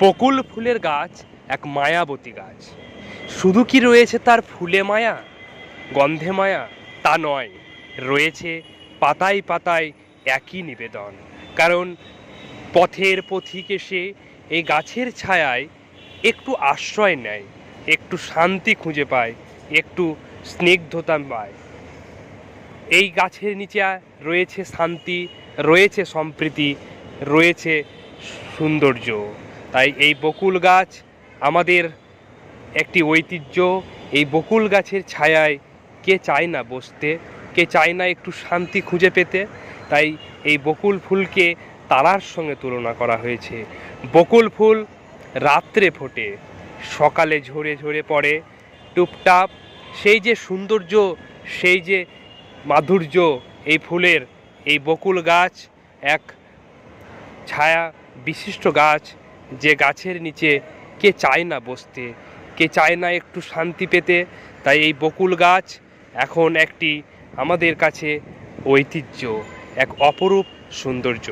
বকুল ফুলের গাছ এক মায়াবতী গাছ। শুধু কি রয়েছে তার ফুলে মায়া, গন্ধে মায়া? তা নয়, রয়েছে পাতায় পাতায় একই নিবেদন। কারণ পথের পথিক এসে এই গাছের ছায়ায় একটু আশ্রয় নেয়, একটু শান্তি খুঁজে পায়, একটু স্নিগ্ধতা পায়। এই গাছের নিচে রয়েছে শান্তি, রয়েছে সম্প্রীতি, রয়েছে সৌন্দর্য। তাই এই বকুল গাছ আমাদের একটি ঐতিহ্য। এই বকুল গাছের ছায়ায় কে চায় না বসতে, কে চায় না একটু শান্তি খুঁজে পেতে? তাই এই বকুল ফুলকে তারার সঙ্গে তুলনা করা হয়েছে। বকুল ফুল রাত্রে ফোটে, সকালে ঝরে ঝরে পড়ে টুপটাপ। সেই যে সৌন্দর্য, সেই যে মাধুর্য এই ফুলের, এই বকুল গাছ এক ছায়া বিশিষ্ট গাছ, যে গাছের নিচে কে চায় না বসতে, কে চায় না একটু শান্তি পেতে? তাই এই বকুল গাছ এখন একটি আমাদের কাছে ঐতিহ্য, এক অপরূপ সৌন্দর্য।